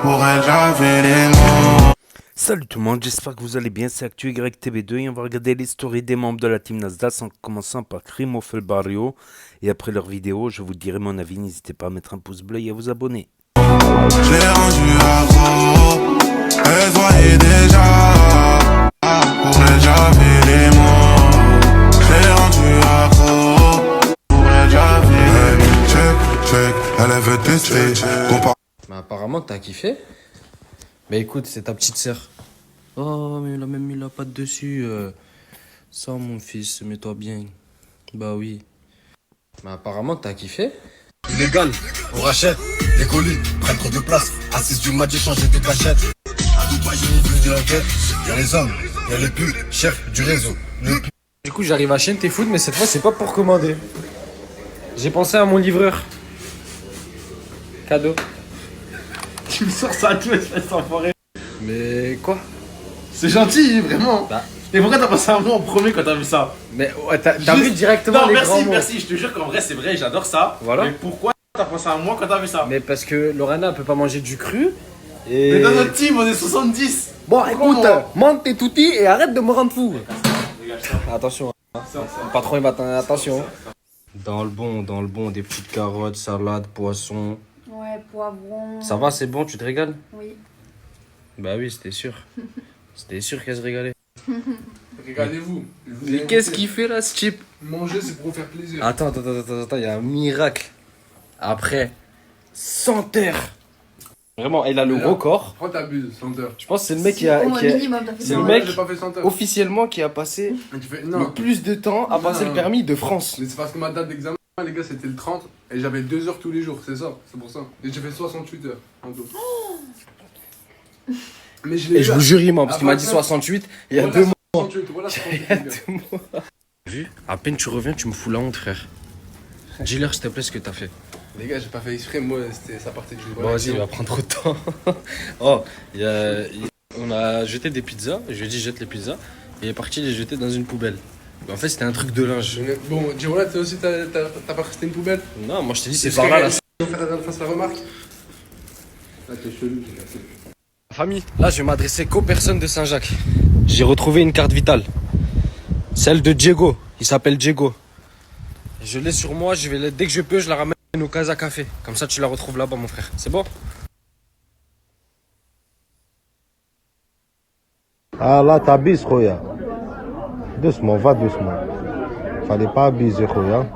Pour elle, j'avais les mots. Salut tout le monde, j'espère que vous allez bien, c'est ActuYTV2 et on va regarder les stories des membres de la team Nasdaq en commençant par Crimo Fel Barrio. Et après leur vidéo, je vous dirai mon avis, n'hésitez pas à mettre un pouce bleu et à vous abonner. Je l'ai rendu accro, elle voyait déjà. Pour elle, j'avais les mots. Je l'ai rendu accro, pour elle, j'avais les mots. Check, elle veut tester. Mais apparemment t'as kiffé. Bah écoute, c'est ta petite sœur. Oh mais il a même mis la patte dessus. Ça mon fils, mets-toi bien. Bah oui. Mais apparemment t'as kiffé. Illégal, on rachète les colis, prennent trop de place. Assise du match, j'ai changé de cachette. À Dubaï, j'ai ouvert une enquête. Y'a les hommes, y'a les putes, chef du réseau. Du coup j'arrive à chaîne tes foot, mais cette fois c'est pas pour commander. J'ai pensé à mon livreur. Cadeau. Tu me sors ça à tout espèce d'enfoiré. Mais quoi? C'est gentil, vraiment. Bah. Et pourquoi t'as passé un mot en premier quand t'as vu ça? Mais ouais, t'as Juste- vu directement Non, les grands merci, mots. merci. Je te jure qu'en vrai, c'est vrai, j'adore ça. Voilà. Mais pourquoi t'as pensé à moi quand t'as vu ça? Mais parce que Lorena peut pas manger du cru. Et... Mais dans notre team, on est 70. Bon Pourquoi écoute, moi monte tes toutis et arrête de me rendre fou. Dégage ça. Attention, hein. Ça. Le patron il va t'en... Attention. Dans le bon, des petites carottes, salade, poisson. Ouais, poivron. Ça va, c'est bon, tu te régales? Oui. Bah oui, c'était sûr. C'était sûr qu'elle se régalait. Regardez-vous. Mais qu'est-ce qu'il fait là, ce type? Manger, c'est pour vous faire plaisir. Attends, il y a un miracle. Après 100 heures. Vraiment, il a le Mais là, record. Pourquoi t'abuses, 100 heures? Je pense que c'est le mec qui a... Au qui a- minimum, t'as fait c'est ça. le mec J'ai pas fait 100 heures. officiellement qui a passé Tu fais, le non. plus de temps à passer Non. le permis de France. Mais c'est parce que ma date d'examen, les gars, c'était le 30 et j'avais 2 heures tous les jours, c'est ça, c'est pour ça. Et j'ai fait 68 heures en tout. Mais je l'ai Et eu je à- vous jure, il ment, parce à qu'il m'a dit 29. 68 il y a Voilà, 2 mois. 68, voilà, 68, les gars. Vu? À peine tu reviens, tu me fous la honte, frère. Dis-leur, s'il te plaît, ce que t'as fait. Les gars, j'ai pas fait exprès, moi, ça partait du. Bon, vas-y, il va prendre trop de temps. Oh, on a jeté des pizzas. Je lui ai dit, jette les pizzas. Et il est parti les jeter dans une poubelle. Mais en fait, c'était un truc de linge. Bon, Girola, toi aussi, t'as pas resté une poubelle? Non, moi je t'ai dit, c'est Est-ce par que là, là. elle fasse la remarque? Là, t'es chelou, j'ai cassé. Famille, là, je vais m'adresser qu'aux personnes de Saint-Jacques. J'ai retrouvé une carte vitale. Celle de Diego. Il s'appelle Diego. Je l'ai sur moi. Dès que je peux, je la ramène au Casa Café. Comme ça, tu la retrouves là-bas, mon frère. C'est bon? Ah là, t'abuses, Khoya. Doucement, va doucement. Fallait pas abuser, Khoya.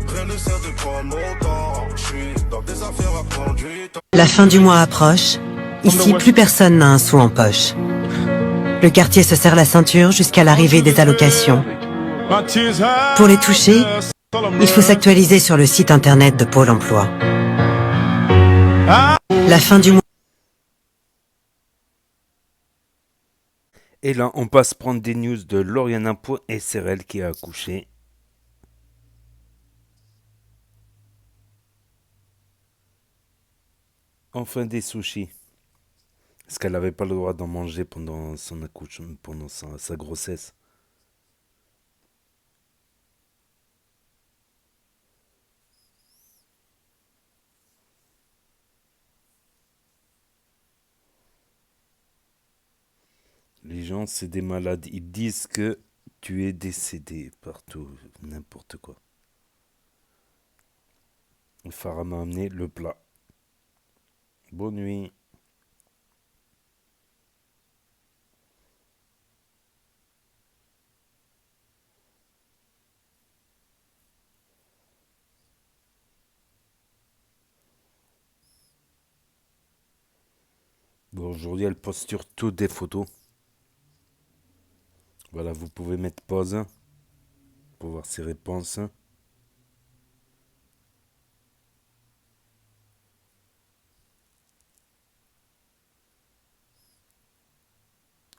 Rien ne sert de prendre mon temps. Je suis dans des affaires à prendre du temps. La fin du mois approche. Ici, plus personne n'a un sou en poche. Le quartier se serre la ceinture jusqu'à l'arrivée des allocations. Pour les toucher, il faut s'actualiser sur le site internet de Pôle emploi. La fin du mois. Et là, on passe prendre des news de Lauriana SRL qui a accouché. Enfin des sushis. Parce qu'elle n'avait pas le droit d'en manger pendant son accouchement, pendant sa grossesse. Les gens, c'est des malades. Ils disent que tu es décédé partout, n'importe quoi. Le Farah m'a amené le plat. Bonne nuit. Bon, aujourd'hui, elle poste surtout des photos. Voilà, vous pouvez mettre pause pour voir ses réponses.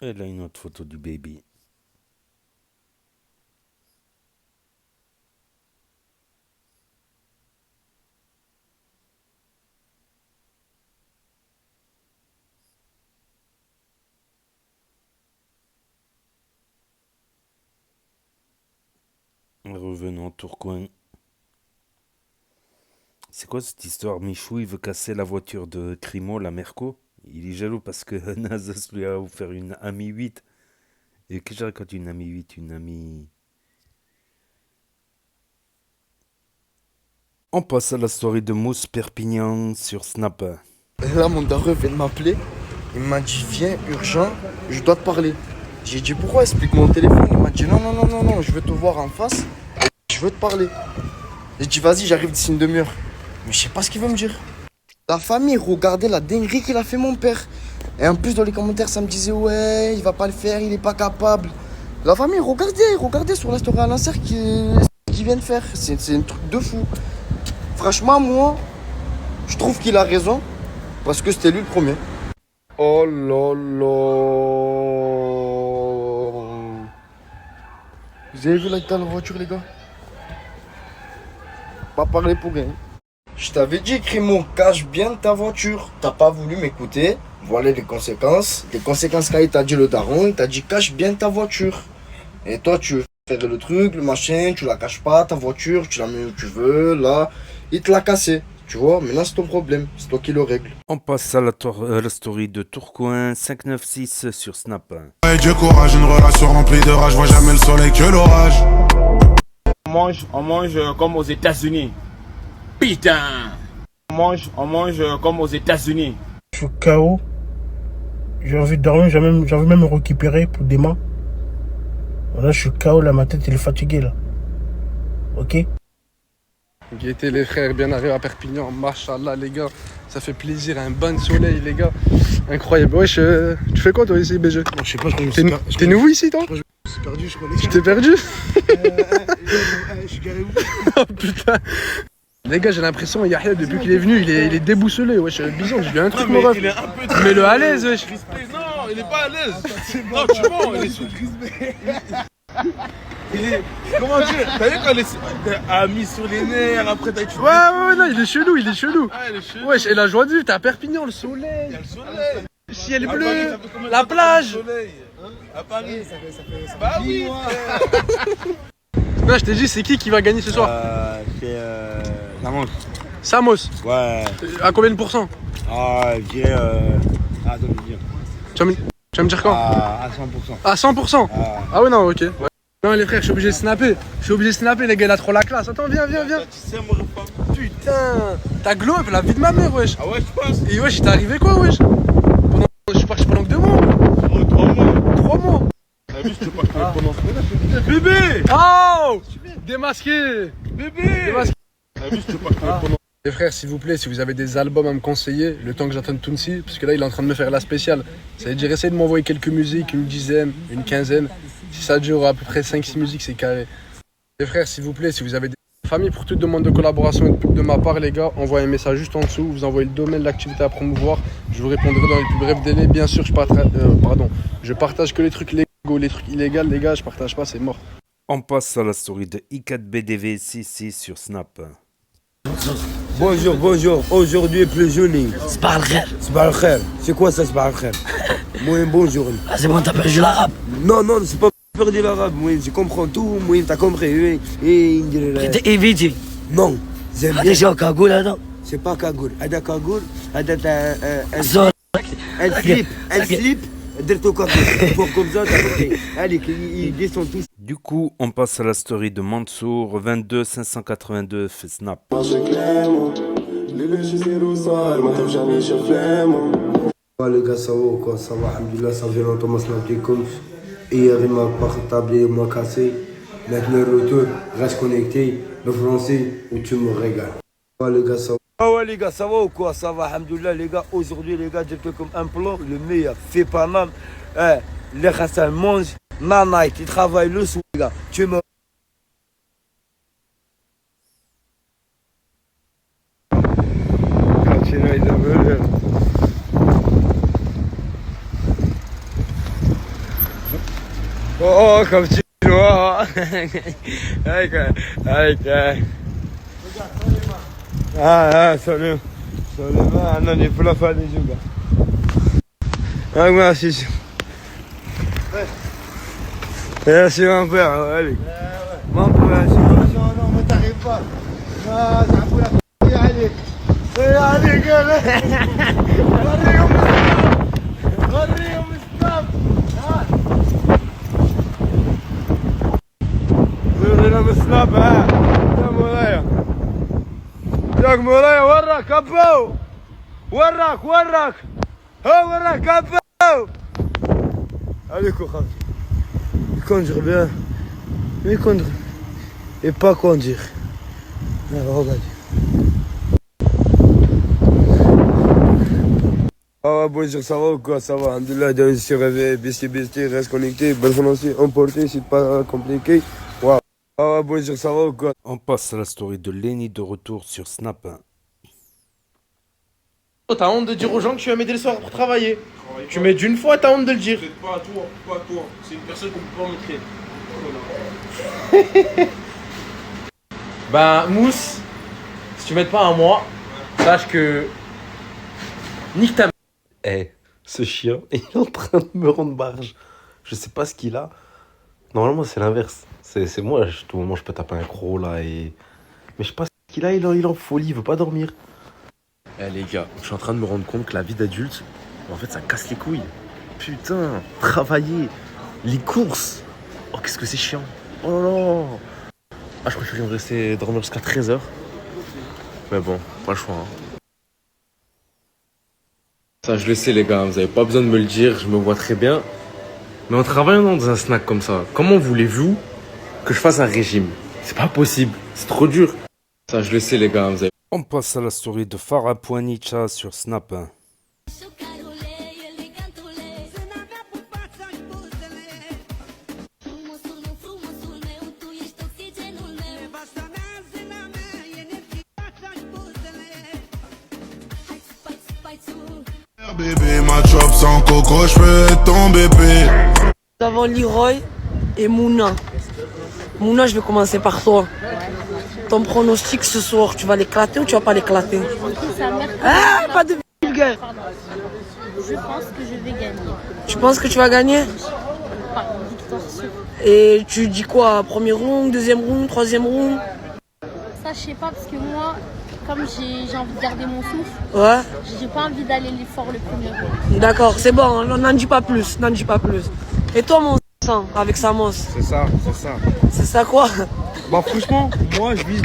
Et là, une autre photo du baby. Revenons à Tourcoing. C'est quoi cette histoire? Michou, il veut casser la voiture de Crimo, la Merco. Il est jaloux parce que Nazas lui a offert une Ami 8. Et que je raconte une Ami 8, une Ami... On passe à la story de Mousse Perpignan sur Snap. Là, mon daron vient de m'appeler. Il m'a dit, viens, urgent, je dois te parler. J'ai dit, pourquoi? Explique-moi au téléphone. Il m'a dit, non, je veux te voir en face. Je veux te parler. J'ai dit, vas-y, j'arrive d'ici une demi-heure. Mais je sais pas ce qu'il veut me dire. La famille, regardez la dinguerie qu'il a fait mon père. Et en plus, dans les commentaires, ça me disait, ouais, il va pas le faire, il est pas capable. La famille, regardez sur la story à l'insert qu'il vient de faire. C'est un truc de fou. Franchement, moi, je trouve qu'il a raison. Parce que c'était lui le premier. Oh là là. Vous avez vu l'état de la voiture, les gars? Pas parler pour rien. Je t'avais dit, Crimo, cache bien ta voiture. T'as pas voulu m'écouter. Voilà les conséquences. Les conséquences qu'a t'a dit le daron, il t'a dit cache bien ta voiture. Et toi, tu veux faire le truc, le machin, tu la caches pas, ta voiture, tu la mets où tu veux, là. Il te l'a cassé. Tu vois, maintenant c'est ton problème, c'est toi qui le règle. On passe à la story de Tourcoing 596 sur Snap. Et Dieu courage, une relation remplie de rage, vois jamais le soleil que l'orage. On mange comme aux États-Unis. Putain! On mange comme aux États-Unis. Je suis KO. J'ai envie de dormir, j'ai envie même me récupérer pour demain. Là, je suis KO, là, ma tête elle est fatiguée là. Ok? Guettez les frères, bien arrivés à Perpignan, machallah les gars, ça fait plaisir, un bain de soleil les gars, incroyable. Wesh, tu fais quoi toi ici BG? Non, je sais pas, je crois que t'es nouveau ici toi? Je me suis perdu, je crois. Tu t'es perdu? Je suis garé où? Oh putain. Les gars, j'ai l'impression, Yahya, depuis qu'il est venu, il est déboussolé, wesh, bizarre, j'ai vu un truc mon ref. Mais le à l'aise, wesh. Non, il est pas à l'aise. Non, tu mens, il est sous Comment dire? T'as vu quand il a mis sur les nerfs, après t'as tué. Ouais, non, il est chelou. Ah, il est chelou. Wesh, et la joie de vivre, t'es à Perpignan, le soleil. Il y a le soleil. Le ciel À bleu, Paris, ça fait combien de la temps plage. le soleil, hein? À Paris, ça fait bah oui, Non, je t'ai dit, c'est qui va gagner ce soir? C'est Samos. Samos. Ouais. À combien de pourcents? Ah, je dirais. Attends, Tu vas me dire quand? à 100%. À 100%? Ah ouais, non, ok. Ouais. Non, les frères, je suis obligé de snapper. Les gars, il a trop la classe. Attends, viens. Tu sais, mon repas. Putain, t'as glow up la vie de ma mère, wesh. Ah ouais, tu penses? Et wesh, il t'est arrivé quoi, wesh? Je suis parti pendant que 2 mois. 3 mois. 3 mois. T'as vu, je te parle pendant ce bébé! Oh! Démasqué. Bébé! Démasqué. T'as vu, je te parle pendant. Les frères, s'il vous plaît, si vous avez des albums à me conseiller, le temps que j'attende Tounsi, parce que là il est en train de me faire la spéciale, ça veut dire essayez de m'envoyer quelques musiques, une dizaine, une quinzaine. Si ça dure à peu près 5-6 musiques, c'est carré. Les frères, s'il vous plaît, si vous avez des familles pour toute demande de collaboration et de pub de ma part, les gars, envoyez un message juste en dessous, vous envoyez le domaine de l'activité à promouvoir, je vous répondrai dans les plus brefs délais. Bien sûr, je partage que les trucs légaux, les trucs illégaux, les gars, je partage pas, c'est mort. On passe à la story de I4BDV66 sur Snap. Bonjour. Aujourd'hui, plus journée. Sbah al-khair. Sbah al-khair. C'est quoi ça, Sbah al-khair? Moi, bonjour. Ah, c'est bon, t'as perdu l'arabe. Non, c'est pas perdu l'arabe. Moi, je comprends tout. Moi, t'as compris. T'es évité. Non, j'aime bien. Déjà au cagoule, là. C'est pas cagoule. Ada cagoule. Ada un slip. Dirto cagoule. Pour comme ça, t'as compris. Allez, ils descendent tous. Du coup, on passe à la story de Mansour 22 582 fait Snap. Les gars, ça va ou quoi? Ça va, alhamdoulilah, ça fait longtemps que je snap des comptes. Hier, il m'a portable et il m'a cassé. Maintenant, retour, reste connecté. Le français, où tu me régales. Les gars, ça va. Ah ouais les gars, ça va ou quoi? Ça va, alhamdoulilah les gars. Aujourd'hui les gars, j'ai comme un plan, le meilleur. Fait pas mal. Les Hassan mangent. Nanite, il travaille le soir les gars. Tu me... Oh, comme tu vois. Salut. Non, il faut la faire des jeux, gars. Merci. Merci, mon père. Allez. Mon père, non, mais t'arrives pas. Non, ça fout la allez. عليك غريهم السلام غريهم السلام ها يا مولاي ياك مولاي وراك كبو وراك ها وراك كبو عليكم خالتي conduire bien mais conduire et pas conduire alors regarde. Ah bonjour, ça va ou quoi? Ça va, alhamdoulilah, je suis réveillé, BC, reste connecté, bonne prononcé, emporté, c'est pas compliqué. Waouh. Ah bonjour, ça va ou quoi? On passe à la story de Lenny de retour sur Snap. T'as honte de dire aux gens que tu vas m'aider le soir pour travailler. Tu m'aides d'une fois, t'as honte de le dire. Pas à toi. C'est une personne qu'on peut pas montrer. Ben, Mousse, si tu m'aides pas à moi, sache que. Nique ta. Eh, ce chien, il est en train de me rendre barge. Je sais pas ce qu'il a. Normalement, c'est l'inverse. C'est moi, tout moment, je peux taper un croc là et. Mais je sais pas ce qu'il a, il est en folie, il veut pas dormir. Eh les gars, je suis en train de me rendre compte que la vie d'adulte, en fait, ça casse les couilles. Putain, travailler, les courses. Oh, qu'est-ce que c'est chiant. Oh là là. Ah, je crois que je viens de rester dormir jusqu'à 13h. Mais bon, pas le choix. Hein. Ça, je le sais, les gars, vous avez pas besoin de me le dire, je me vois très bien. Mais en travaillant dans un snack comme ça, comment voulez-vous que je fasse un régime? C'est pas possible, c'est trop dur. Ça, je le sais, les gars, vous avez... On passe à la story de Farah Pouanicha sur Snap. Bébé, ma chop sans coco, je peux être ton bébé. Avant Leroy et Mouna. Mouna, je vais commencer par toi. Ton pronostic ce soir, tu vas l'éclater ou tu vas pas l'éclater? Ah, pas de vulgaire. Je pense que je vais gagner. Tu penses que tu vas gagner? Par une victoire sûre. Et tu dis quoi? Premier round, deuxième round, troisième round? Ça, je sais pas, parce que moi, comme j'ai envie de garder mon souffle, Ouais. j'ai pas envie d'aller fort le premier round. D'accord, c'est bon, n'en dis pas plus, n'en dis pas plus. Et toi, mon sang, avec Samos? C'est ça. C'est ça quoi? Bah franchement, moi je vise...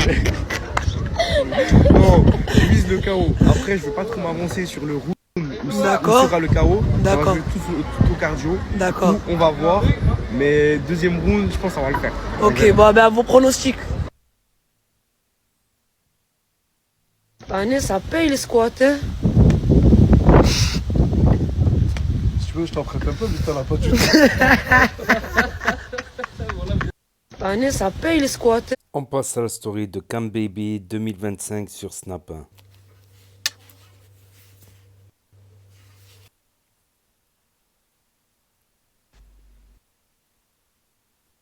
Non, je vise le KO. Après, je veux pas trop m'avancer sur le round où sera le KO. D'accord. On va jouer tout au cardio. D'accord. On va voir. Mais deuxième round, je pense qu'on va le faire. Ok, bon, ben vos pronostics. Cette année, ça paye les squats, hein? Si tu veux, je t'en prête un peu, mais t'en as pas du tout. Cette année, ça paye les squats. On passe à la story de Cam Baby 2025 sur Snap.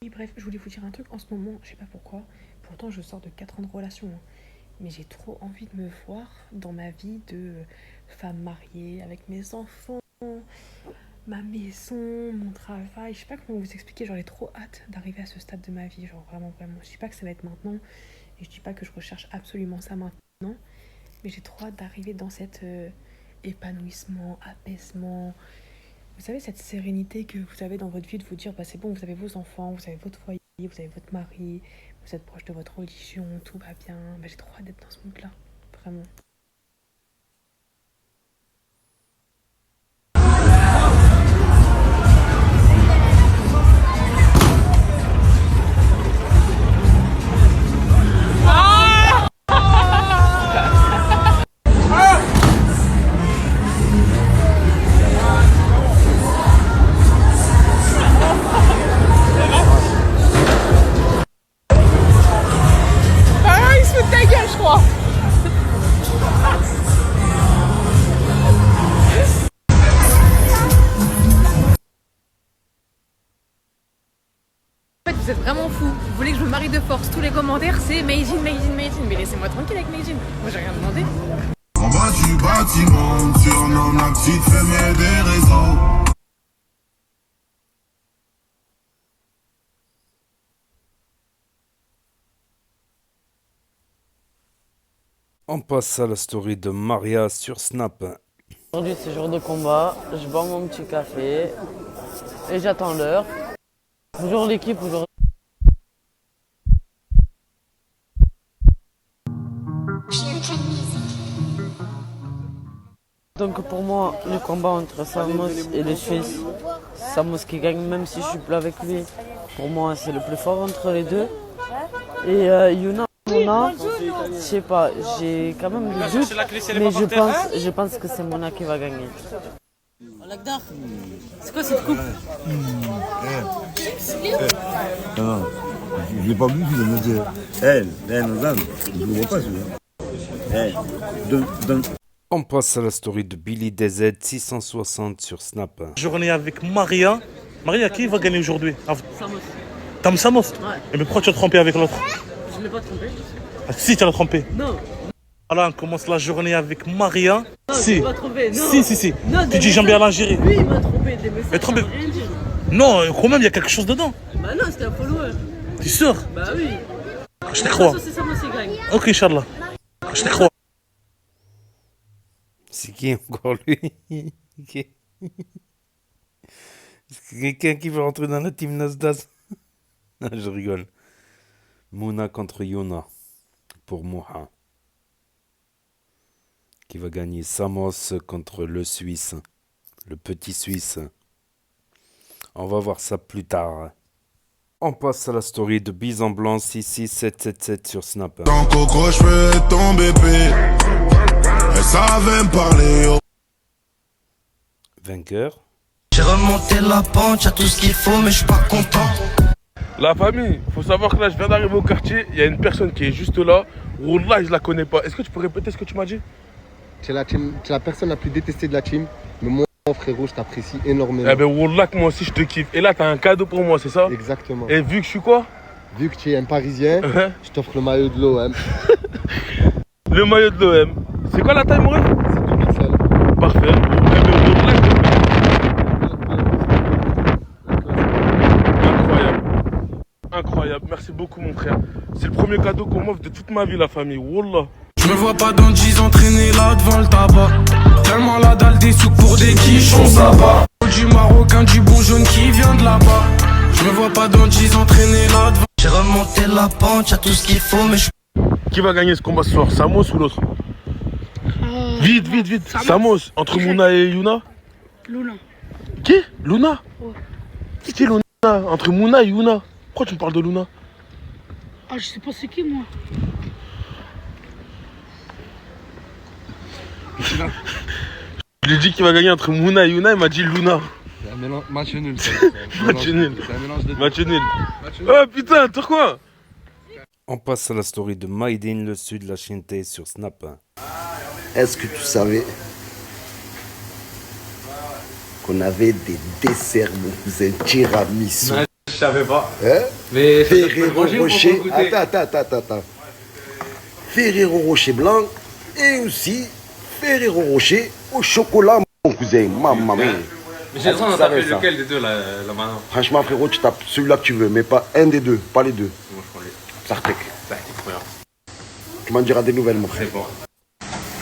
Oui, bref, je voulais vous dire un truc. En ce moment, je sais pas pourquoi, pourtant je sors de 4 ans de relation, hein, mais j'ai trop envie de me voir dans ma vie de femme mariée, avec mes enfants, ma maison, mon travail. Je sais pas comment vous expliquer, genre j'ai trop hâte d'arriver à ce stade de ma vie, genre vraiment. Je dis pas que ça va être maintenant, et je dis pas que je recherche absolument ça maintenant, mais j'ai trop hâte d'arriver dans cet épanouissement, apaisement. Vous savez, cette sérénité que vous avez dans votre vie, de vous dire, bah c'est bon, vous avez vos enfants, vous avez votre foyer, vous avez votre mari, vous êtes proche de votre religion, tout va bien. Bah, j'ai trop hâte d'être dans ce mood-là, vraiment. En fait, vous êtes vraiment fous. Vous voulez que je me marie de force. Tous les commentaires, c'est Meijin. Mais laissez-moi tranquille avec Meijin. Moi, j'ai rien demandé. En bas du bâtiment, on surnomme la petite femme des réseaux. On passe à la story de Maria sur Snap. Aujourd'hui c'est jour de combat, je bois mon petit café et j'attends l'heure. Bonjour l'équipe, aujourd'hui. Donc pour moi, le combat entre Samos et le Suisse, Samos qui gagne même si je suis plus avec lui, pour moi c'est le plus fort entre les deux. Et Yuna, Mona, je sais pas, j'ai quand même des doutes, mais je pense que c'est Mona qui va gagner. C'est quoi cette coupe? Non, je l'ai pas vu, il me dit. Elle, je ne vois pas celui-là. On passe à la story de Billy DZ 660 sur Snap. Journée avec Maria. Maria, qui va gagner aujourd'hui? Samos. Tam Samos? Ouais. Et mais pourquoi tu as trompé avec l'autre? Je ne l'ai pas trompé. Ah, si, tu l'as trompé. Non. Voilà, on commence la journée avec Maria. Non, Si. je l'ai pas trompé. Non. Si. Non, Tu dis j'aime bien l'Algérie. Lui, il m'a trompé. Des messages, Mais trompé. ça veut rien dire. Non, quand même, il y a quelque chose dedans. Bah non, c'était un follower. T'es sûr? Bah oui. Je te crois. C'est Samos qui gagne. Ok, Inch'Allah. Je te crois. C'est qui encore lui? C'est quelqu'un qui veut rentrer dans la team Nasdaq? Non, je rigole. Mouna contre Yuna pour Moha. Qui va gagner Samos contre le Suisse. Le petit Suisse. On va voir ça plus tard. On passe à la story de Bison Blanc 66777 sur Snap. Ton coco, je fais ton bébé. Elle savait me parler. Vainqueur. J'ai remonté la pente, y'a tout ce qu'il faut, mais je suis pas content. La famille, faut savoir que là, je viens d'arriver au quartier. Il y a une personne qui est juste là. Wallah, je la connais pas. Est-ce que tu peux répéter ce que tu m'as dit? Tu es la personne la plus détestée de la team, mais moi, frérot, je t'apprécie énormément. Eh ben, Wallah, que moi aussi, je te kiffe. Et là, t'as un cadeau pour moi, c'est ça? Exactement. Et vu que je suis quoi? Vu que tu es un Parisien, je t'offre le maillot de l'OM. Le maillot de l'OM. C'est quoi la taille, mon rêve? C'est 2000. Parfait. Eh ben, Wallah, incroyable, merci beaucoup mon frère. C'est le premier cadeau qu'on m'offre de toute ma vie, la famille. Wallah. Je me vois pas dans 10 ans traîner là devant le tabac. Tellement la dalle des sous pour des quichons, ça va. Du marocain, du bon jaune qui vient de là-bas. Je me vois pas dans 10 ans traîner là devant. J'ai remonté la pente, y'a tout ce qu'il faut, mais je... Qui va gagner ce combat ce soir, Samos ou l'autre? Vite. Samos, entre Mouna et Yuna? Luna. Qui? Luna? Ouais. C'est qui Luna? Entre Mouna et Yuna? Pourquoi tu me parles de Luna? Ah, je sais pas c'est qui, moi. Je lui ai dit qu'il va gagner entre Mouna et Yuna, il m'a dit Luna. C'est un mélange, match nul. Match nul. Oh putain, pourquoi? On passe à la story de Maïdine, le sud de la Chienté sur Snap. Est-ce que tu savais qu'on avait des desserts, mon cousin, tiramisu? Non, je savais pas. Hein? Mais Ferrero Rocher. Attends. Ferrero Rocher blanc et aussi Ferrero Rocher au chocolat, mon cousin. Maman mia. Mais j'ai le droit d'en taper lequel des deux là maintenant? Franchement, frérot, tu tapes celui-là que tu veux, mais pas un des deux, pas les deux. Moi je prends les. Sartek. Frère. Tu m'en diras des nouvelles, mon frère. C'est bon.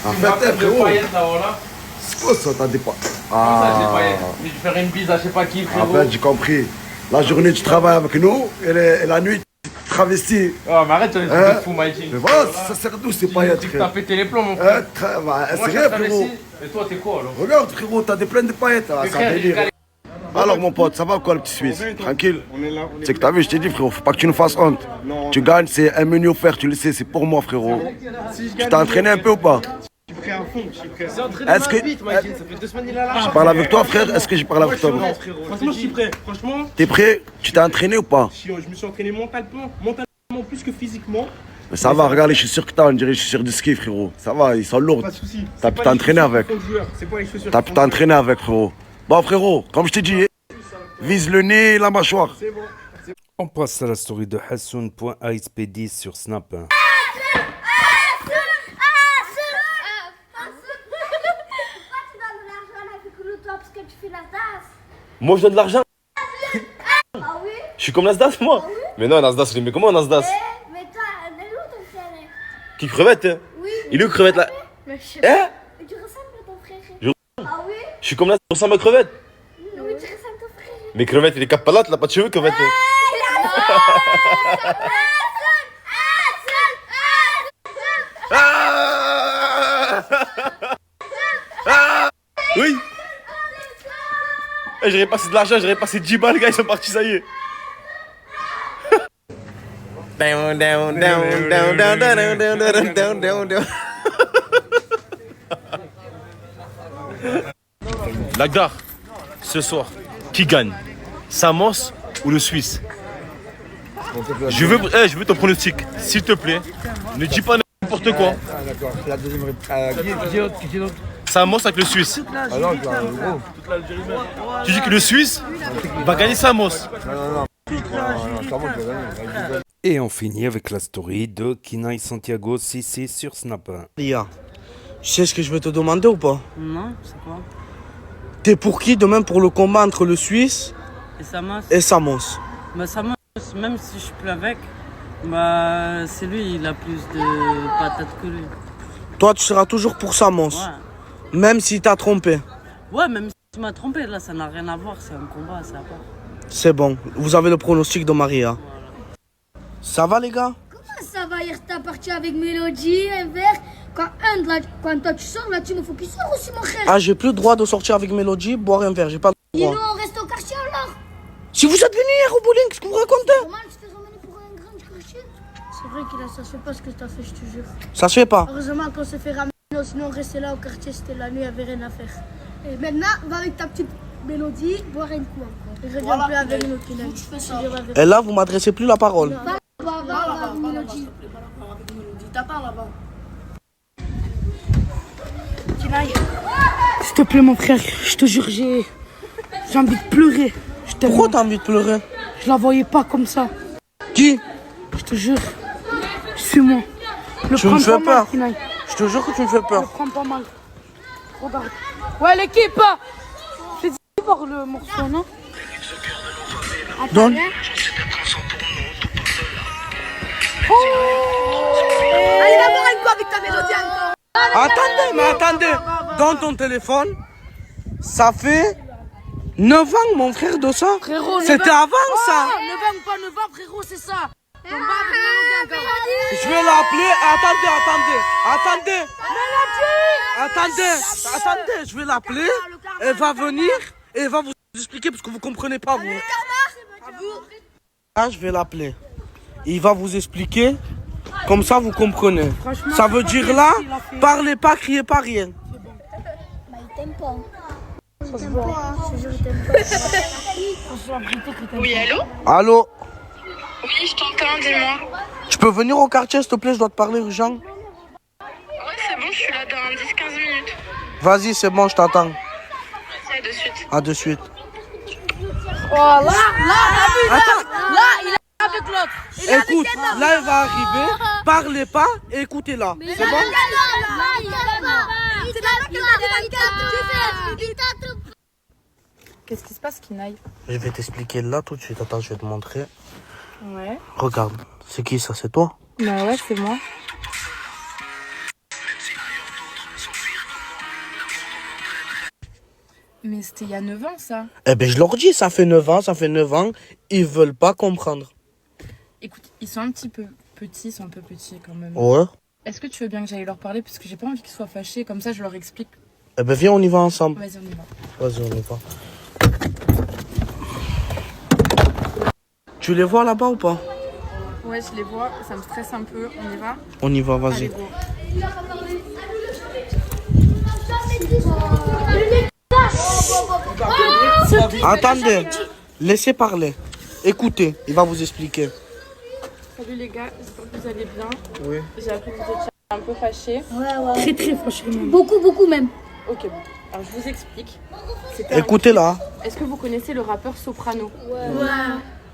En fait, frérot. Là. C'est quoi ça, t'as des paillettes? Comment ça, des paillettes? Mais je vais faire une bise à je sais pas qui, frérot. En fait, j'ai compris. La journée, tu travailles avec nous, et la nuit, tu travestis. Oh, mais arrête, on est Hein? de fou, Maïtine. Mais voilà, ça sert d'où ces paillettes, Tu frère? t'as pété les plombs, mon frère. Moi, Moi, c'est rien, frérot. Et toi, t'es quoi alors? Regarde, frérot, t'as des pleines de paillettes. Là, Mais c'est un frère, délire. Alors, mon pote, ça va ou quoi, le petit Suisse? Tranquille? C'est que t'as vu, je t'ai dit, frérot, faut pas que tu nous fasses honte. Tu gagnes, c'est un menu offert, tu le sais, c'est pour moi, frérot. Tu t'es entraîné un peu ou pas? Je suis prêt à fond, je suis prêt. Est-ce que. Ça fait 2 semaines qu'il est là. Je parle avec toi, frère? Est-ce que j'ai parlé avec toi? Franchement, je suis prêt. Franchement, T'es prêt? Tu t'es entraîné ou pas? je me suis entraîné mentalement plus que physiquement. Mais ça va, regarde, je suis sûr que t'as, on dirait, je suis sûr du ski, frérot. Ça va, ils sont lourds. Pas de soucis. T'as pu t'entraîner avec. C'est pas les chaussures. T'as pu t'entraîner avec, frérot. Bon, frérot, comme je t'ai dit, vise le nez et la mâchoire. C'est bon. On passe à la story de Hassoun.asp10 sur Snap. Moi je donne de l'argent? Ah oui? Je suis comme Nasdaq moi? Ah oui? Mais non, Nasdaq, je les mets comment Nasdaq? Mais toi, de l'eau, t'as fait. Qui crevette hein? Oui, Il est où crevette là? Mais je sais Hein? pas. Tu ressembles à ton frère. Ah oui? Je suis comme là, tu ressembles à crevette. Non, mais tu ressembles à ton frère. Mais crevette, il est capalate, il a pas de cheveux, crevette. Oui. J'aurais passé de l'argent, j'aurais passé 10 balles, les gars, ils sont partis, ça y est. Down, down, down, down, down, down, down, down, down, down, down. Lagdar, ce soir, qui gagne? Samos ou le Suisse? Je veux ton pronostic, s'il te plaît. Ne dis pas n'importe quoi. D'accord, la deuxième réponse. Qui d'autre? Samos avec le Suisse. Ah non, gros. Tu dis que le Suisse va gagner Samos. Non, Samos va gagner. Et on finit avec la story de Kinaï Santiago 66 sur Snap. Lia, tu sais ce que je vais te demander ou pas? Non, c'est quoi? T'es pour qui demain pour le combat entre le Suisse Et Samos? et Samos? Bah Samos, même si je suis plus avec, bah c'est lui, il a plus de patates que lui. Toi, tu seras toujours pour Samos, Ouais. même si t'as trompé. Ouais, même si tu m'as trompé, là, ça n'a rien à voir, c'est un combat, c'est à part. C'est bon, vous avez le pronostic de Maria. Ça va les gars? Comment ça va? Hier, t'as parti avec Mélodie, un verre. Quand toi tu sors, là, tu me faut qu'il sort aussi, mon frère. Ah, j'ai plus le droit de sortir avec Mélodie, boire un verre, j'ai pas le Dis-nous, droit. on reste au quartier alors. Si vous êtes venu hier au bowling, qu'est-ce que vous racontez? Comment tu t'es ramené pour un grand quartier? C'est vrai qu'il a ça se fait pas ce que t'as fait, je te jure. Ça se fait pas. Heureusement qu'on s'est fait ramener, sinon on restait là au quartier, c'était la nuit, il n'y avait rien à faire. Et maintenant, va avec ta petite Mélodie, boire un coup encore. Et reviens plus avec nous, Kinaï. Et là, vous m'adressez plus la parole. Va, Mélodie. T'as pas là-bas. Kinaï, s'il te plaît, mon frère, je te jure, j'ai envie de pleurer. Pourquoi t'as envie de pleurer? Je la voyais pas comme ça. Qui? Je te jure, suis-moi. Tu me fais peur. Je te jure que tu me fais Le peur. prends pas mal. Regarde. Ouais, l'équipe. J'ai dit voir le morceau, non? Donne. Allez, va boire un coup avec ta Mélodie encore. Attendez, mais attendez. Dans ton téléphone, ça fait 9 ans, mon frère, de ça. Frérot, c'était avant ça. 9 ans ou pas 9 ans, frérot, c'est ça. Ton bas avec Mélodie encore. Je vais l'appeler. Attendez, je vais l'appeler. Elle va venir et elle va vous expliquer parce que vous comprenez pas, vous. Ah, je vais l'appeler. Il va vous expliquer. Comme ça, vous comprenez. Ça veut dire là, parlez pas, criez pas, rien. Bah, il t'aime pas. Ça se voit. Je te jure, il t'aime pas. Oui, allô? Allô? Oui, je t'entends, dis-moi. Tu peux venir au quartier, s'il te plaît, je dois te parler urgent. Ouais, c'est bon, je suis là dans 10-15 minutes. Vas-y, c'est bon, je t'attends. À de suite. À de suite. Oh, là, il est avec l'autre. Écoute, là, elle va arriver. Parlez pas, écoutez-la. C'est bon? Qu'est-ce qui se passe, Kinaï? Je vais t'expliquer là tout de suite. Attends, je vais te montrer. Ouais. Regarde, c'est qui ça? C'est toi? Bah ouais, c'est moi. Mais c'était il y a 9 ans, ça. Eh ben, je leur dis, ça fait 9 ans. Ils veulent pas comprendre. Écoute, ils sont un petit peu petits, ils sont un peu petits quand même. Ouais. Est-ce que tu veux bien que j'aille leur parler? Parce que j'ai pas envie qu'ils soient fâchés, comme ça je leur explique. Eh ben, viens, on y va ensemble. Vas-y, on y va. Vas-y, on y va. Tu les vois là-bas ou pas? Ouais, je les vois, ça me stresse un peu. On y va? On y va, vas-y. Allez, go. Attendez, laissez parler. Écoutez, il va vous expliquer. Salut les gars, j'espère que vous allez bien. Oui. J'ai appris que vous étiez un peu fâchés. Très, très franchement. Beaucoup même. Ok, bon. Alors je vous explique. Écoutez-la. Est-ce que vous connaissez le rappeur Soprano? Ouais.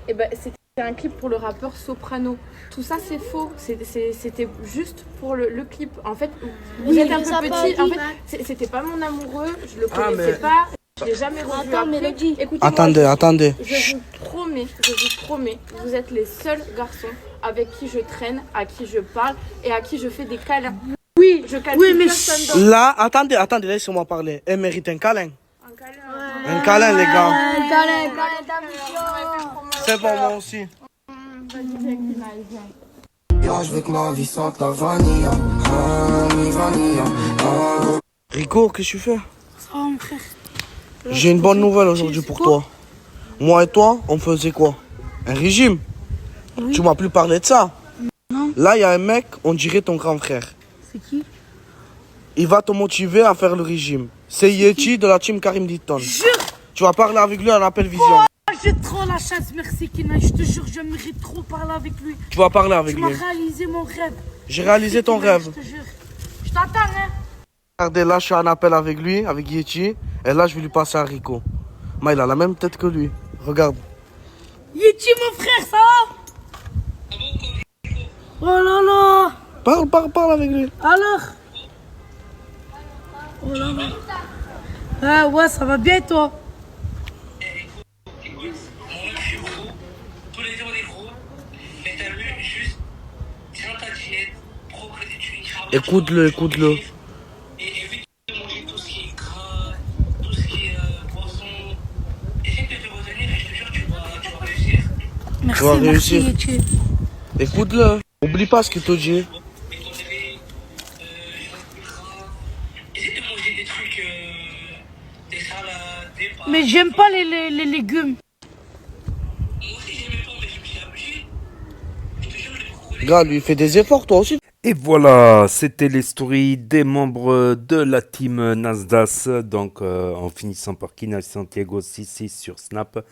Eh ben, c'était un clip pour le rappeur Soprano. Tout ça, c'est faux. C'était juste pour le clip. En fait, vous êtes un peu petit. En fait, c'était pas mon amoureux. Je le connaissais pas. Je l'ai jamais revu. Attends, Mélodie. Écoutez-moi, Attendez. Je vous promets, vous êtes les seuls garçons avec qui je traîne, à qui je parle et à qui je fais des câlins. Oui, oui, mais Là, attendez, laissez-moi parler. Elle mérite un câlin. Un câlin, les gars. C'est pour moi aussi. Je veux que ma vie sente la vanille. Rico, qu'est-ce que tu fais? Ça va, mon frère. J'ai une bonne nouvelle aujourd'hui pour toi. Moi et toi, on faisait quoi? Un régime? Oui. Tu m'as plus parlé de ça. Non. Là, il y a un mec, on dirait ton grand frère. C'est qui? Il va te motiver à faire le régime. C'est Yeti de la team Karim Ditton. Jure. Tu vas parler avec lui en appel vision. Oh, j'ai trop la chance, merci Kina. Je te jure, je mérite trop parler avec lui. Tu vas parler avec Tu lui. m'as réalisé mon rêve. J'ai réalisé ton rêve. Je te jure. Je t'attends, hein. Regardez, là, je suis en appel avec lui, avec Yeti. Et là, je vais lui passer à Rico. Mais il a la même tête que lui. Regarde. Yeti, mon frère, ça va? Oh là là. Parle avec lui. Alors? Oh là là. Ah ouais, ça va bien, toi? Écoute-le. Merci, Tu vas réussir. Yeti. Écoute-le. Oublie pas ce qu'il te dit. Mais j'aime pas les légumes. Gars, lui, fait des efforts, toi aussi. Et voilà, c'était les stories des membres de la team Nasdaq. Donc, en finissant par Kina Santiago 66 sur Snap.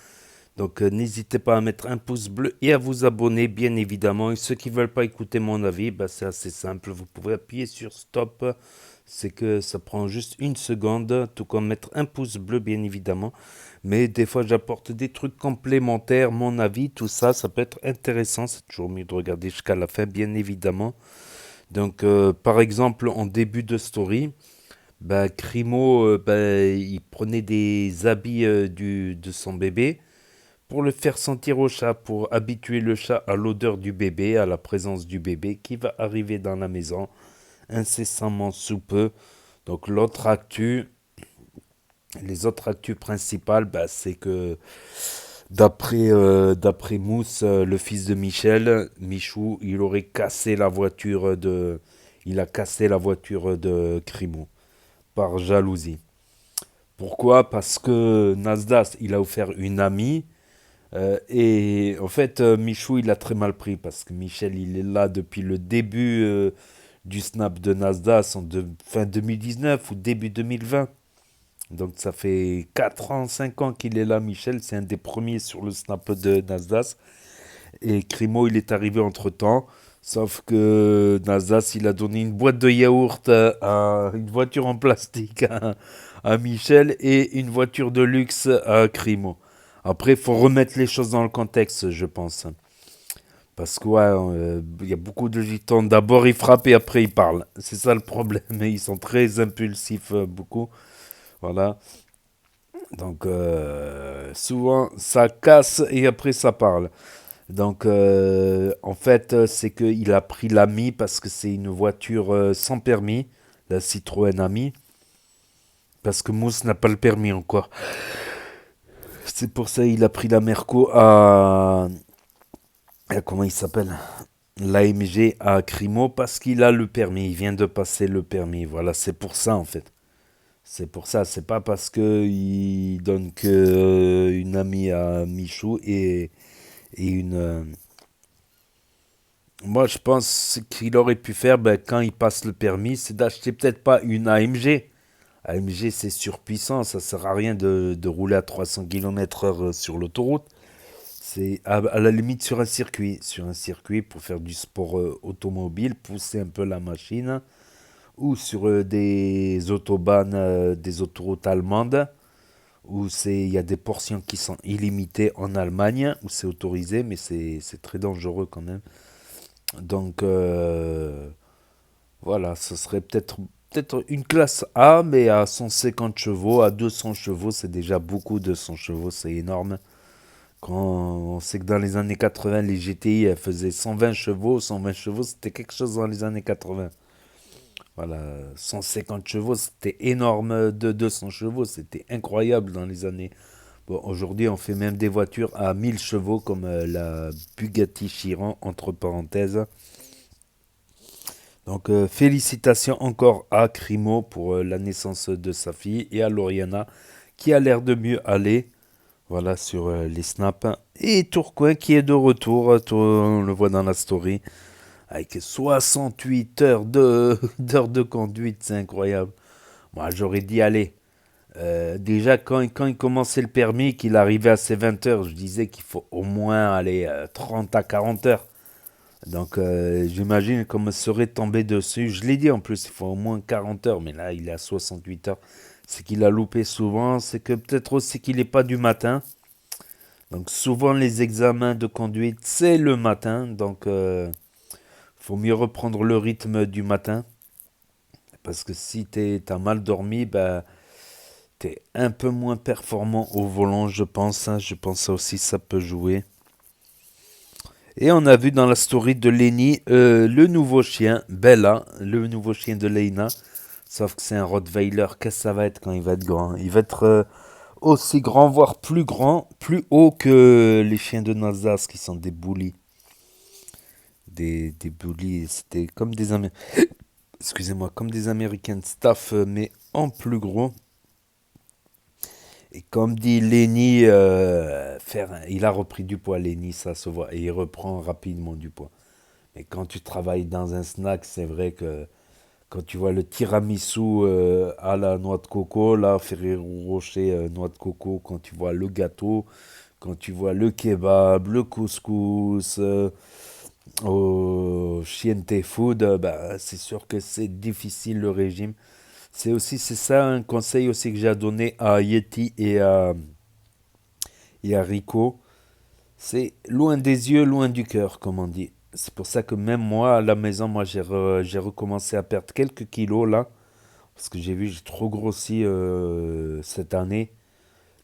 Donc, n'hésitez pas à mettre un pouce bleu et à vous abonner, bien évidemment. Et ceux qui ne veulent pas écouter mon avis, bah, c'est assez simple. Vous pouvez appuyer sur stop. C'est que ça prend juste une seconde. Tout comme mettre un pouce bleu, bien évidemment. Mais des fois, j'apporte des trucs complémentaires. Mon avis, tout ça, ça peut être intéressant. C'est toujours mieux de regarder jusqu'à la fin, bien évidemment. Donc, par exemple, en début de story, bah, Crimo, il prenait des habits de son bébé pour le faire sentir au chat, pour habituer le chat à l'odeur du bébé, à la présence du bébé qui va arriver dans la maison incessamment sous peu. Donc, les autres actus principales, bah, c'est que d'après Mousse, le fils de Michel, Michou, il a cassé la voiture de Crimo par jalousie. Pourquoi? Parce que Nasdaq, il a offert une amie. Et en fait, Michou, il a très mal pris parce que Michel, il est là depuis le début du snap de Nasdaq, fin 2019 ou début 2020. Donc ça fait 4 ans, 5 ans qu'il est là, Michel. C'est un des premiers sur le snap de Nasdaq. Et Crimo, il est arrivé entre-temps. Sauf que Nasdaq, il a donné une boîte de yaourt, une voiture en plastique à Michel et une voiture de luxe à Crimo. Après, il faut remettre les choses dans le contexte, je pense. Parce que, ouais, y a beaucoup de gitans. D'abord, ils frappent et après, ils parlent. C'est ça le problème. Ils sont très impulsifs, beaucoup. Voilà. Donc, souvent, ça casse et après, ça parle. Donc, en fait, c'est qu'il a pris l'Ami parce que c'est une voiture sans permis, la Citroën Ami. Parce que Mousse n'a pas le permis encore. C'est pour ça qu'il a pris la Merco comment il s'appelle? L'AMG à Crimo parce qu'il a le permis. Il vient de passer le permis. Voilà, c'est pour ça en fait. C'est pour ça. C'est pas parce qu'il donne que une amie à Michou et une. Moi, je pense qu'il aurait pu faire quand il passe le permis, c'est d'acheter peut-être pas une AMG. AMG, c'est surpuissant, ça sert à rien de rouler à 300 km/h sur l'autoroute. C'est à la limite sur un circuit pour faire du sport automobile, pousser un peu la machine, ou sur des autobahns, des autoroutes allemandes, où il y a des portions qui sont illimitées en Allemagne, où c'est autorisé, mais c'est très dangereux quand même. Donc voilà, ce serait peut-être une classe A, mais à 150 chevaux, à 200 chevaux, c'est déjà beaucoup. 200 chevaux, c'est énorme. Quand on sait que dans les années 80, les GTI elles faisaient 120 chevaux. 120 chevaux, c'était quelque chose dans les années 80. Voilà, 150 chevaux, c'était énorme de 200 chevaux, c'était incroyable dans les années. Bon, aujourd'hui, on fait même des voitures à 1000 chevaux, comme la Bugatti Chiron, entre parenthèses. Donc, félicitations encore à Crimo pour la naissance de sa fille et à Lauriana qui a l'air de mieux aller. Voilà, sur les snaps. Et Tourcoing qui est de retour, on le voit dans la story, avec 68 heures d'heures de conduite, c'est incroyable. Moi, j'aurais dit, allez, déjà quand il commençait le permis, qu'il arrivait à ses 20 heures, je disais qu'il faut au moins aller 30 à 40 heures. Donc j'imagine qu'on me serait tombé dessus. Je l'ai dit en plus, il faut au moins 40 heures, mais là il est à 68 heures. C'est qu'il a loupé souvent, c'est que peut-être aussi qu'il n'est pas du matin. Donc souvent les examens de conduite, c'est le matin. Donc faut mieux reprendre le rythme du matin. Parce que si t'as mal dormi, bah, t'es un peu moins performant au volant, je pense. Je pense aussi ça peut jouer. Et on a vu dans la story de Lenny le nouveau chien, Bella, le nouveau chien de Leina. Sauf que c'est un Rottweiler. Qu'est-ce que ça va être quand il va être grand? Il va être aussi grand, voire plus grand, plus haut que les chiens de Nasdaq qui sont des bullies. Des bullies, c'était comme des excusez-moi, comme des American Staff, mais en plus gros. Et comme dit Lenny, il a repris du poids, Lenny, ça se voit. Et il reprend rapidement du poids. Mais quand tu travailles dans un snack, c'est vrai que quand tu vois le tiramisu à la noix de coco, là, Ferrero Rocher, noix de coco, quand tu vois le gâteau, quand tu vois le kebab, le couscous, au Chiente Food, bah, c'est sûr que c'est difficile le régime. C'est ça un conseil aussi que j'ai à donner à Yeti et à Rico. C'est loin des yeux, loin du cœur, comme on dit. C'est pour ça que même moi, à la maison, moi j'ai recommencé à perdre quelques kilos là. Parce que j'ai trop grossi cette année.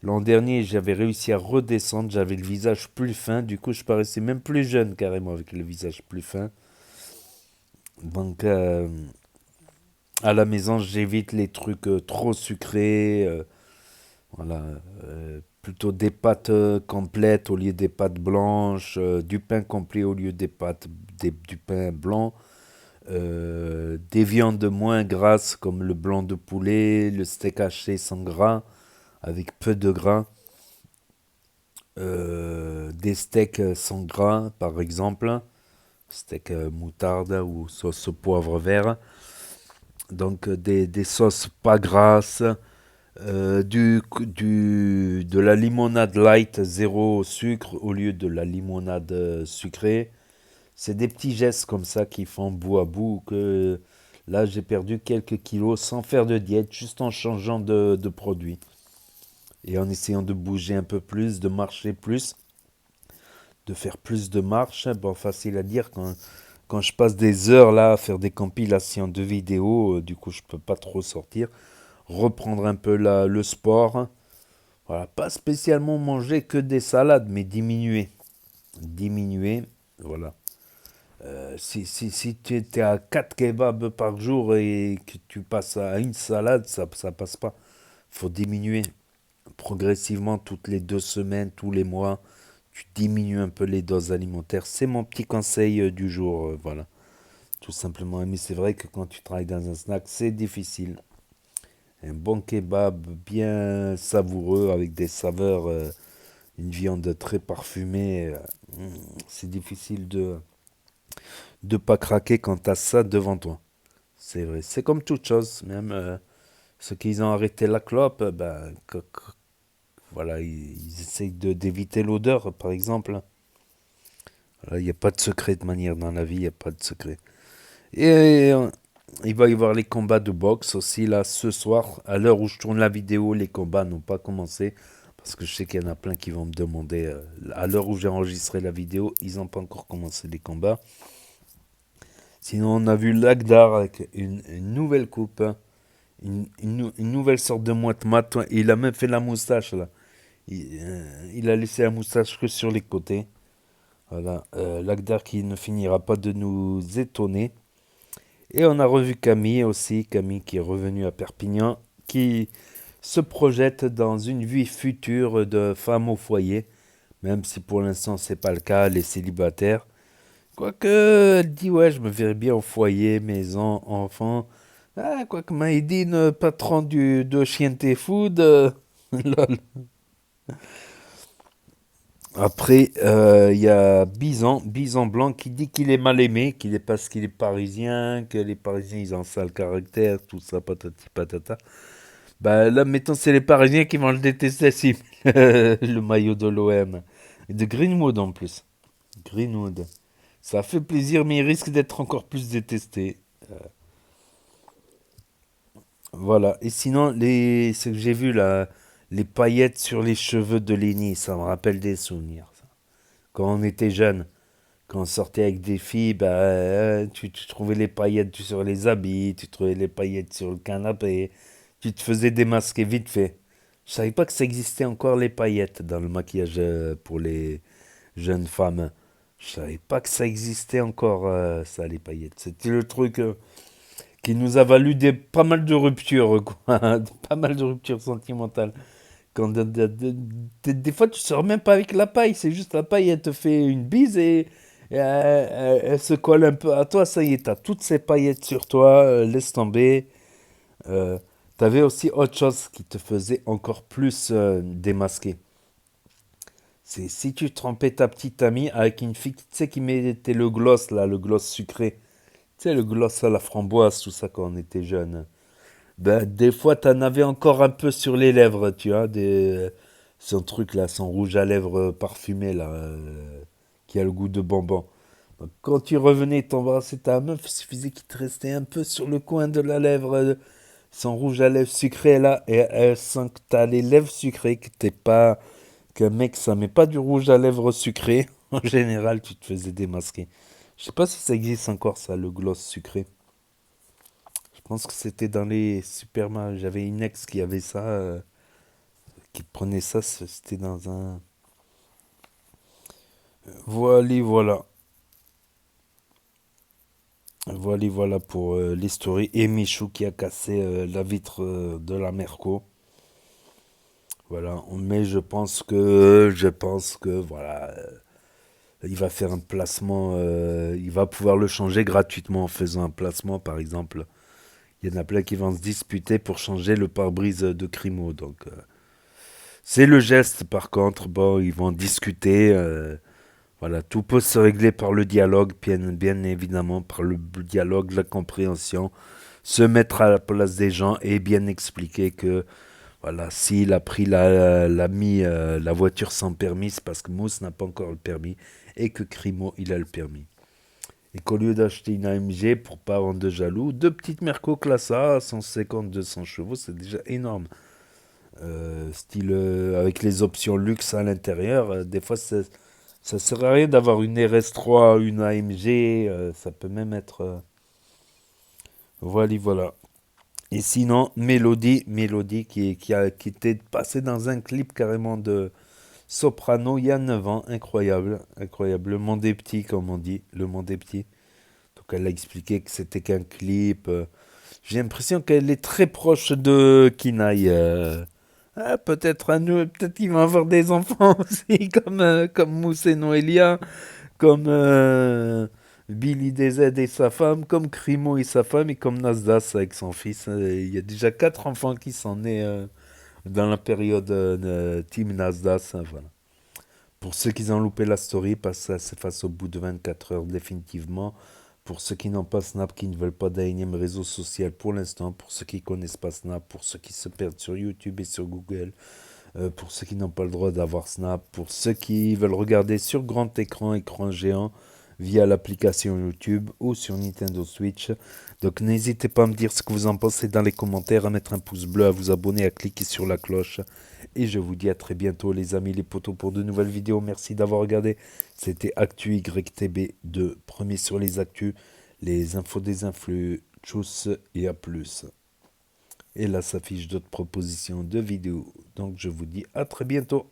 L'an dernier, j'avais réussi à redescendre, j'avais le visage plus fin. Du coup, je paraissais même plus jeune carrément avec le visage plus fin. Donc, à la maison, j'évite les trucs trop sucrés. Voilà, plutôt des pâtes complètes au lieu des pâtes blanches, du pain complet au lieu des pâtes, du pain blanc, des viandes moins grasses comme le blanc de poulet, le steak haché sans gras, avec peu de gras, des steaks sans gras par exemple, steak moutarde ou sauce poivre vert, donc des sauces pas grasses. De la limonade light, zéro sucre au lieu de la limonade sucrée. C'est des petits gestes comme ça qui font bout à bout que là j'ai perdu quelques kilos sans faire de diète, juste en changeant de produit et en essayant de bouger un peu plus, de marcher plus, de faire plus de marche. Bon, facile à dire quand je passe des heures là à faire des compilations de vidéos, du coup je peux pas trop sortir. Reprendre un peu le sport. Voilà, pas spécialement manger que des salades, mais diminuer. Diminuer, voilà. Si tu es à 4 kebabs par jour et que tu passes à une salade, ça passe pas. Il faut diminuer progressivement toutes les 2 semaines, tous les mois. Tu diminues un peu les doses alimentaires. C'est mon petit conseil du jour, voilà. Tout simplement. Mais c'est vrai que quand tu travailles dans un snack, c'est difficile. Un bon kebab bien savoureux avec des saveurs, une viande très parfumée. C'est difficile de pas craquer quand tu as ça devant toi. C'est vrai. C'est comme toute chose. Même ceux qui ont arrêté la clope, voilà, ils essayent d'éviter l'odeur, par exemple. Il n'y a pas de secret de manière dans la vie, il n'y a pas de secret. Et il va y avoir les combats de boxe aussi là ce soir. À l'heure où je tourne la vidéo, les combats n'ont pas commencé. Parce que je sais qu'il y en a plein qui vont me demander. À l'heure où j'ai enregistré la vidéo, ils n'ont pas encore commencé les combats. Sinon, on a vu Lagdar avec une nouvelle coupe. Une nouvelle sorte de moite-mat. Il a même fait la moustache là. Il a laissé la moustache que sur les côtés. Voilà. Lagdar qui ne finira pas de nous étonner. Et on a revu Camille aussi, Camille qui est revenue à Perpignan, qui se projette dans une vie future de femme au foyer, même si pour l'instant c'est pas le cas, elle est célibataire. Quoique, elle dit ouais, je me verrais bien au foyer, maison, enfant. Ah, quoique Maïdine, patron de Chienté Food, lol. Après, il y a Bison Blanc qui dit qu'il est mal aimé, qu'il est parce qu'il est parisien, que les Parisiens ils ont un sale caractère, tout ça, patati patata. Bah là, mettons, c'est les Parisiens qui vont le détester si le maillot de l'OM. Et de Greenwood en plus. Greenwood. Ça fait plaisir, mais il risque d'être encore plus détesté. Voilà. Et sinon, ce que j'ai vu là, les paillettes sur les cheveux de Lenny, ça me rappelle des souvenirs. Ça. Quand on était jeune, quand on sortait avec des filles, bah, tu trouvais les paillettes sur les habits, tu trouvais les paillettes sur le canapé, tu te faisais démasquer vite fait. Je savais pas que ça existait encore les paillettes dans le maquillage pour les jeunes femmes. Je savais pas que ça existait encore, ça, les paillettes. C'était le truc qui nous a valu pas mal de ruptures, quoi. Pas mal de ruptures sentimentales. Quand des fois, tu sors même pas avec la paille. C'est juste la paille, elle te fait une bise et elle se colle un peu à toi. Ça y est, t'as toutes ces paillettes sur toi. Laisse tomber. T'avais aussi autre chose qui te faisait encore plus démasquer. C'est si tu trompais ta petite amie avec une fille, tu sais, qui mettait le gloss, là, le gloss sucré. Tu sais, le gloss à la framboise, tout ça, quand on était jeune. Ben, des fois, t'en avais encore un peu sur les lèvres, tu vois, son truc, là, son rouge à lèvres parfumé, là, qui a le goût de bonbon. Donc, quand tu revenais t'embrasser ta meuf, il suffisait qu'il te restait un peu sur le coin de la lèvre, son rouge à lèvres sucré, là, et elle sent que t'as les lèvres sucrées, que t'es pas... qu'un mec, ça met pas du rouge à lèvres sucré, en général, tu te faisais démasquer. Je sais pas si ça existe encore, ça, le gloss sucré. Je pense que c'était dans les supermarchés. J'avais une ex qui avait ça, qui prenait ça, c'était dans un... Voilà. Voilà pour l'histoire. Et Michou qui a cassé la vitre de la Merco. Voilà, mais je pense que voilà, il va faire un placement, il va pouvoir le changer gratuitement en faisant un placement, par exemple. Il y en a plein qui vont se disputer pour changer le pare-brise de Crimo, donc c'est le geste. Par contre, bon, ils vont discuter. Voilà, tout peut se régler par le dialogue, bien évidemment, par le dialogue, la compréhension, se mettre à la place des gens et bien expliquer que voilà, s'il a pris la voiture sans permis, c'est parce que Mousse n'a pas encore le permis et que Crimo, il a le permis. Et qu'au lieu d'acheter une AMG pour pas rendre de jaloux, 2 petites Merco classe A, 150-200 chevaux, c'est déjà énorme. Style avec les options luxe à l'intérieur, des fois ça sert à rien d'avoir une RS3, une AMG, ça peut même être... voilà. Et sinon, Mélodie qui était passée dans un clip carrément de Soprano il y a 9 ans, incroyable. Le monde est petit, comme on dit, le monde est petit. Donc elle a expliqué que c'était qu'un clip. J'ai l'impression qu'elle est très proche de Kinaï. Peut-être qu'ils vont avoir des enfants aussi, comme Mousse et Noélia, comme Billy DZ et sa femme, comme Crimo et sa femme, et comme Nasdas avec son fils. Il y a déjà 4 enfants qui sont nés dans la période Team Nasdas. Voilà. Pour ceux qui ont loupé la story, parce que ça s'efface au bout de 24 heures définitivement. Pour ceux qui n'ont pas Snap, qui ne veulent pas d'un énième réseau social pour l'instant, pour ceux qui ne connaissent pas Snap, pour ceux qui se perdent sur YouTube et sur Google, pour ceux qui n'ont pas le droit d'avoir Snap, pour ceux qui veulent regarder sur grand écran géant, via l'application YouTube ou sur Nintendo Switch. Donc n'hésitez pas à me dire ce que vous en pensez dans les commentaires, à mettre un pouce bleu, à vous abonner, à cliquer sur la cloche. Et je vous dis à très bientôt les amis, les potos, pour de nouvelles vidéos. Merci d'avoir regardé. C'était Actu YTB2, premier sur les actus, les infos des influx. Tchuss et à plus. Et là s'affiche d'autres propositions de vidéos. Donc je vous dis à très bientôt.